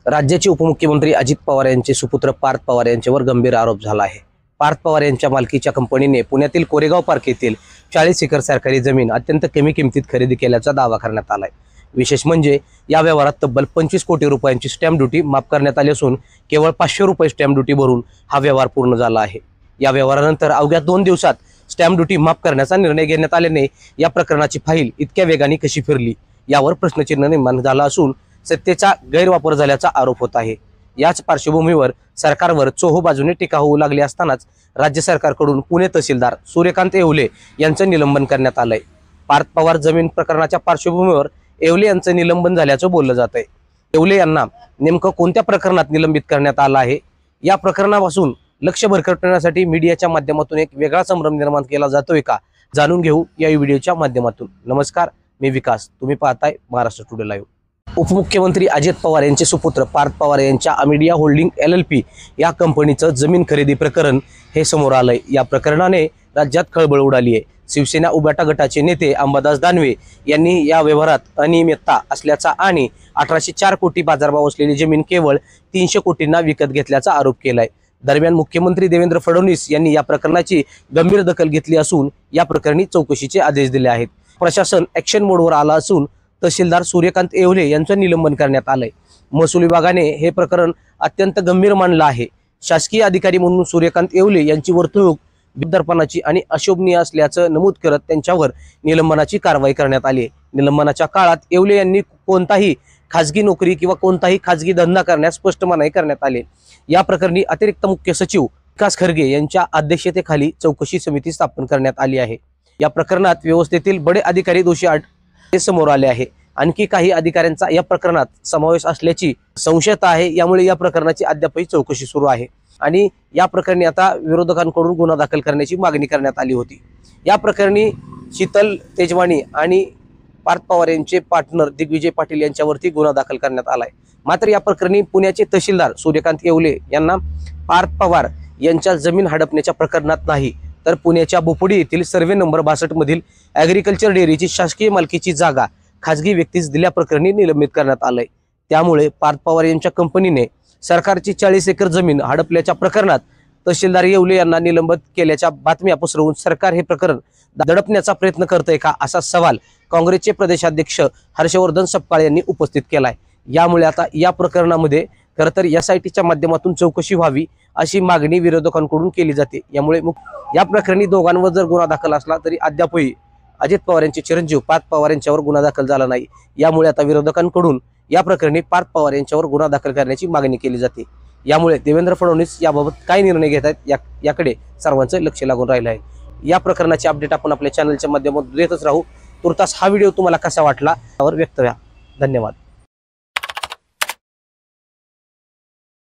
राज्याचे उपमुख्यमंत्री अजित पवार यांचे सुपुत्र पार्थ पवार यांच्यावर गंभीर आरोप झाला आहे। पार्थ पवार यांच्या मालकीच्या कंपनीने पुण्यातील कोरेगाव पार्क येथील 40 एकर सरकारी जमीन अत्यंत कमी किमतीत खरेदी केल्याचा दावा करण्यात आलाय। विशेष म्हणजे या व्यवहारात तब्बल 25 कोटी रुपयांची स्टॅम्प ड्युटी माफ करण्यात आली असून केवळ 500 रुपये स्टॅम्प ड्युटी भरून हा व्यवहार पूर्ण झाला आहे। या व्यवहारानंतर अवघ्या 2 दिवसात स्टॅम्प ड्युटी माफ करण्याचा निर्णय घेण्यात आल्याने या प्रकरणाची फाईल इतक्या वेगाने कशी फिरली यावर प्रश्नचिन्ह निर्माण झाला असून सत्तेचा गैरवापर झाल्याचा आरोप होत आहे। याच पार्श्वभूमीवर सरकारवर चोहो बाजूने टीका होऊ लागली असतानाच राज्य सरकारकडून पुणे तहसीलदार सूर्यकांत येवले यांचं निलंबन करण्यात आलंय। पार्थ पवार जमीन प्रकरणाच्या पार्श्वभूमीवर येवले यांचं निलंबन झाल्याचं बोललं जात आहे। येवले यांना नेमकं कोणत्या प्रकरणात निलंबित करण्यात आलं आहे, या प्रकरणापासून लक्ष भरकटण्यासाठी मीडियाच्या माध्यमातून एक वेगळा संभ्रम निर्माण केला जातोय का, जाणून घेऊ या व्हिडिओच्या माध्यमातून। नमस्कार, मी विकास, तुम्ही पाहताय महाराष्ट्र टुडे लाईव्ह। उपमुख्यमंत्री अजित पवार यांचे सुपुत्र पार्थ पवार यांच्या अमिडिया होल्डिंग LLP या कंपनीचं जमीन खरेदी प्रकरण हे समोर आलंय। या प्रकरणाने राज्यात खळबळ उडाली आहे। शिवसेना उबाटा गटाचे नेते अंबादास दानवे यांनी या व्यवहारात अनियमितता असल्याचा आणि 1804 कोटी बाजारभाव असलेली जमीन केवळ 300 कोटींना विकत घेतल्याचा आरोप केलाय। दरम्यान मुख्यमंत्री देवेंद्र फडणवीस यांनी या प्रकरणाची गंभीर दखल घेतली असून या प्रकरणी चौकशीचे आदेश दिले आहेत। प्रशासन ॲक्शन मोडवर आला असून तहसीलदार सूर्यकांत येवले यांचं निलंबन करण्यात आलंय। महसूल विभागाने हे प्रकरण अत्यंत गंभीर मानलं आहे। शासकीय अधिकारी म्हणून सूर्यकांत येवले यांची वर्तणूक बेदरपणाची आणि अशोभनीय असल्याचं नमूद करत त्यांच्यावर निलंबनाची कारवाई करण्यात आली। निलंबनाच्या काळात येवले यांनी कोणताही खाजगी नोकरी किंवा कोणताही खाजगी धंदा करण्यास स्पष्ट मनाई करण्यात आले। या प्रकरणी अतिरिक्त मुख्य सचिव विकास खरगे यांच्या अध्यक्षतेखाली चौकशी समिती स्थापन करण्यात आली आहे। या प्रकरणात व्यवस्थेतील बडे अधिकारी दोषी समोर आले आहे। आणखी काही अधिकाऱ्यांचा या प्रकरणात समावेश असल्याची संशयता आहे। यामुळे या प्रकरणाची अद्यापही चौकशी सुरू आहे आणि या प्रकरणी आता विरोधकांकडून गुन्हा दाखल करण्याची मागणी करण्यात आली होती। या प्रकरणी शीतल तेजवानी आणि पार्थ पवार यांचे पार्टनर दिग्विजय पाटील यांच्यावरती गुन्हा दाखल करण्यात आलाय। मात्र या प्रकरणी पुण्याचे तहसीलदार सूर्यकांत येवले यांना पार्थ पवार यांच्या जमीन हडपण्याच्या प्रकरणात नाही तर पुण्याच्या बोपोडी येथील सर्वे नंबर 62 मधील ॲग्रिकल्चर डेअरीची शासकीय मालकीची जागा खाजगी व्यक्तीस दिल्याप्रकरणी निलंबित करण्यात आलंय। त्यामुळे पार्थ पवार यांच्या कंपनीने सरकारची 40 एकर जमीन हडपल्याच्या प्रकरणात तहसीलदार येवले यांना निलंबित केल्याच्या बातम्या पसरवून सरकार हे प्रकरण दडपण्याचा प्रयत्न करतंय का, असा सवाल काँग्रेसचे प्रदेशाध्यक्ष हर्षवर्धन सपकाळ यांनी उपस्थित केलाय। यामुळे आता या प्रकरणामध्ये खरं तर SITच्या माध्यमातून चौकशी व्हावी अशी मागणी विरोधकांकडून केली जाते। यामुळे या प्रकरणी दोघांवर जर गुन्हा दाखल असला तरी अद्यापही अजित पवार यांचे चिरंजीव पार्थ पवार यांच्यावर गुन्हा दाखल झाला नाही। यामुळे आता विरोधकांकडून या प्रकरणी पार्थ पवार यांच्यावर गुन्हा दाखल करण्याची मागणी केली जाते। यामुळे देवेंद्र फडणवीस याबाबत काय निर्णय घेत आहेत याकडे सर्वांचं लक्ष लागून राहिलं आहे। या प्रकरणाची अपडेट आपण आपल्या चॅनलच्या माध्यमातून देतच राहू। तुर्तास हा व्हिडिओ तुम्हाला कसा वाटला यावर व्यक्त व्हा। धन्यवाद।